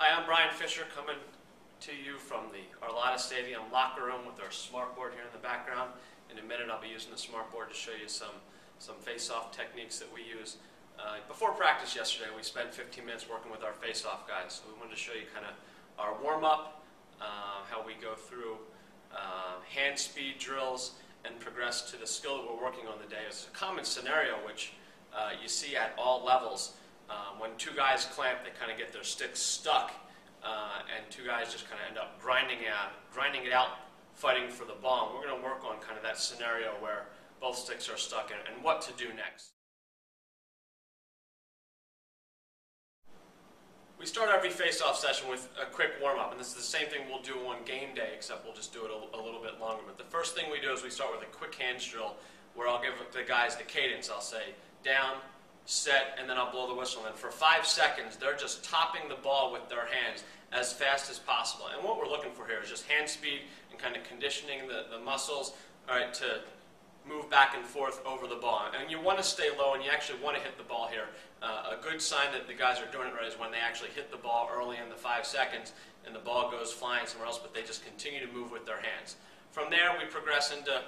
Hi, I'm Brian Fisher coming to you from the Arlotta Stadium locker room with our smart board here in the background. In a minute I'll be using the smart board to show you some face-off techniques that we use. Before practice yesterday we spent 15 minutes working with our face-off guys. So we wanted to show you kind of our warm-up, how we go through hand speed drills and progress to the skill that we're working on today. It's a common scenario which you see at all levels. When two guys clamp, they kind of get their sticks stuck, and two guys just kind of end up grinding it out, fighting for the ball. And we're going to work on kind of that scenario where both sticks are stuck and what to do next. We start every face-off session with a quick warm-up, and this is the same thing we'll do on game day, except we'll just do it a little bit longer. But the first thing we do is we start with a quick hands drill where I'll give the guys the cadence. I'll say down, set, and then I'll blow the whistle. And for 5 seconds, they're just topping the ball with their hands as fast as possible. And what we're looking for here is just hand speed and kind of conditioning the muscles, all right, to move back and forth over the ball. And you want to stay low, and you actually want to hit the ball here. A good sign that the guys are doing it right is when they actually hit the ball early in the 5 seconds and the ball goes flying somewhere else, but they just continue to move with their hands. From there, we progress into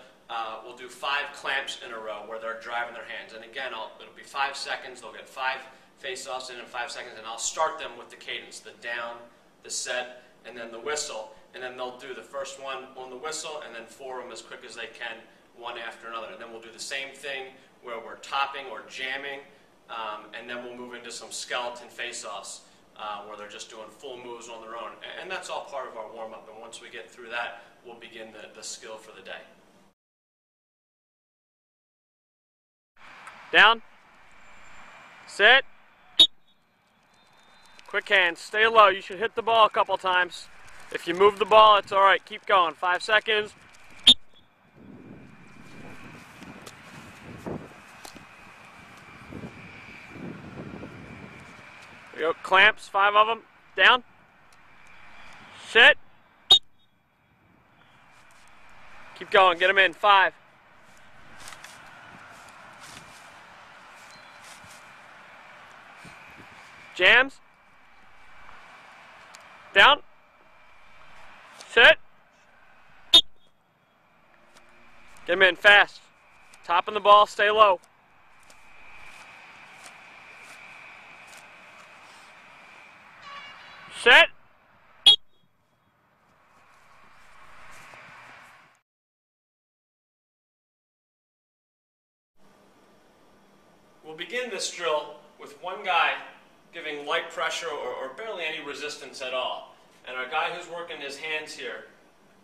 we'll do 5 clamps in a row where they're driving their hands. And again, it'll be 5 seconds. They'll get 5 face-offs in 5 seconds, and I'll start them with the cadence, the down, the set, and then the whistle. And then they'll do the first one on the whistle, and then 4 of them as quick as they can, one after another. And then we'll do the same thing where we're topping or jamming, and then we'll move into some skeleton face-offs where they're just doing full moves on their own. And that's all part of our warm-up. And once we get through that, we'll begin the skill for the day. Down, set, quick hands, stay low. You should hit the ball a couple times. If you move the ball, it's all right. Keep going. 5 seconds. There we go. Clamps, 5 of them. Down, set. Keep going. Get them in. 5. Jams. Down. Set. Get him in fast. Topping the ball, stay low. Set. We'll begin this drill with one guy giving light pressure or barely any resistance at all. And our guy who's working his hands here,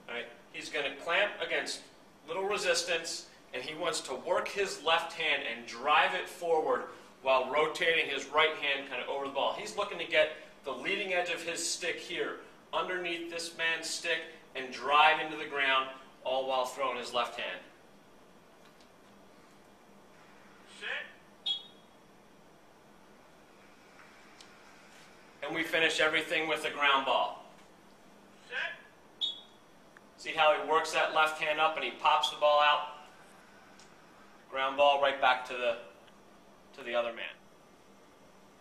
right, he's going to clamp against little resistance, and he wants to work his left hand and drive it forward while rotating his right hand kind of over the ball. He's looking to get the leading edge of his stick here underneath this man's stick and drive into the ground, all while throwing his left hand. And we finish everything with a ground ball. Set. See how he works that left hand up and he pops the ball out? Ground ball right back to the other man.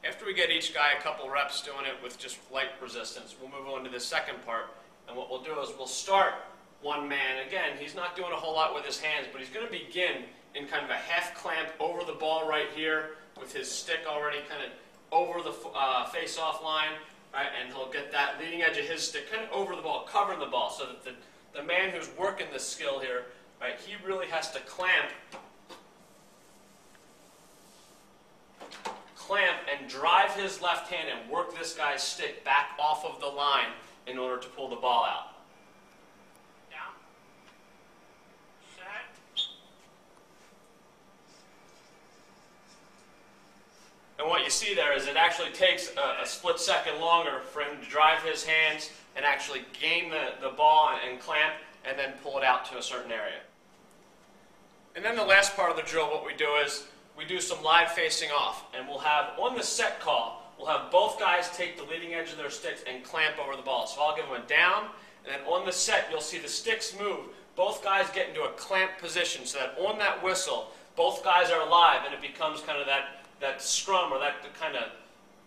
After we get each guy a couple reps doing it with just light resistance, we'll move on to the second part. And what we'll do is we'll start one man. Again, he's not doing a whole lot with his hands, but he's going to begin in kind of a half clamp over the ball right here with his stick already kind of over the face-off line, right, and he'll get that leading edge of his stick kind of over the ball, covering the ball, so that the man who's working this skill here, right, he really has to clamp and drive his left hand and work this guy's stick back off of the line in order to pull the ball out. Down. Set. And what you see there is it actually takes a split second longer for him to drive his hands and actually gain the ball and clamp and then pull it out to a certain area. And then the last part of the drill, what we do is we do some live facing off. And we'll have, on the set call, we'll have both guys take the leading edge of their sticks and clamp over the ball. So I'll give them a down, and then on the set you'll see the sticks move. Both guys get into a clamp position so that on that whistle, both guys are live, and it becomes kind of that scrum or that kind of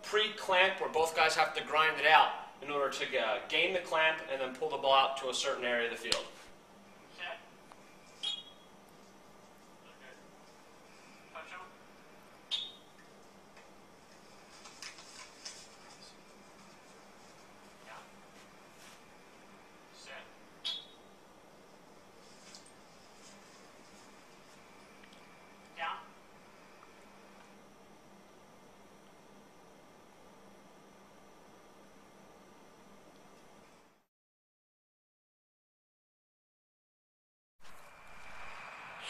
pre-clamp where both guys have to grind it out. in order to gain the clamp and then pull the ball out to a certain area of the field.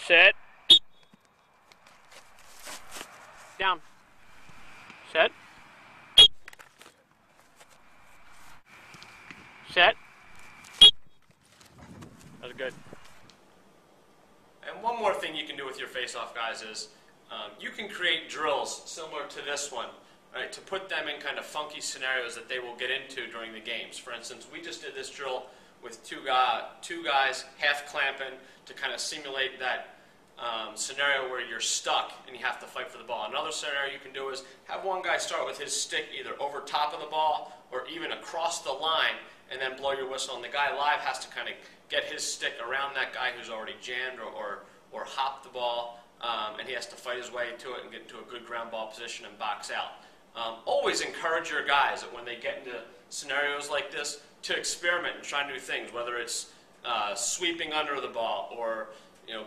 Set. Down. Set. Set. That's good. And one more thing you can do with your face-off, guys, is you can create drills similar to this one, right, to put them in kind of funky scenarios that they will get into during the games. For instance, we just did this drill with two guys half clamping to kind of simulate that scenario where you're stuck and you have to fight for the ball. Another scenario you can do is have one guy start with his stick either over top of the ball or even across the line and then blow your whistle, and the guy live has to kind of get his stick around that guy who's already jammed or hopped the ball, and he has to fight his way to it and get into a good ground ball position and box out. Always encourage your guys that when they get into scenarios like this to experiment and try new things, whether it's sweeping under the ball or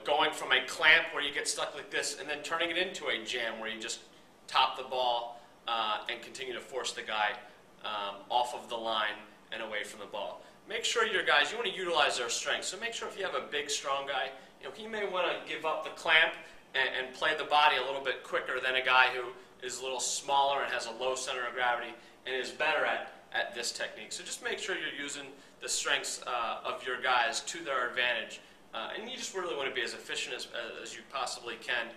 going from a clamp where you get stuck like this and then turning it into a jam where you just top the ball and continue to force the guy off of the line and away from the ball. Make sure your guys, you want to utilize their strengths. So make sure if you have a big, strong guy, he may want to give up the clamp and play the body a little bit quicker than a guy who is a little smaller and has a low center of gravity and is better at this technique. So just make sure you're using the strengths of your guys to their advantage. And you just really want to be as efficient as you possibly can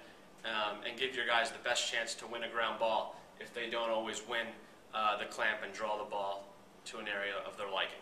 and give your guys the best chance to win a ground ball if they don't always win the clamp and draw the ball to an area of their liking.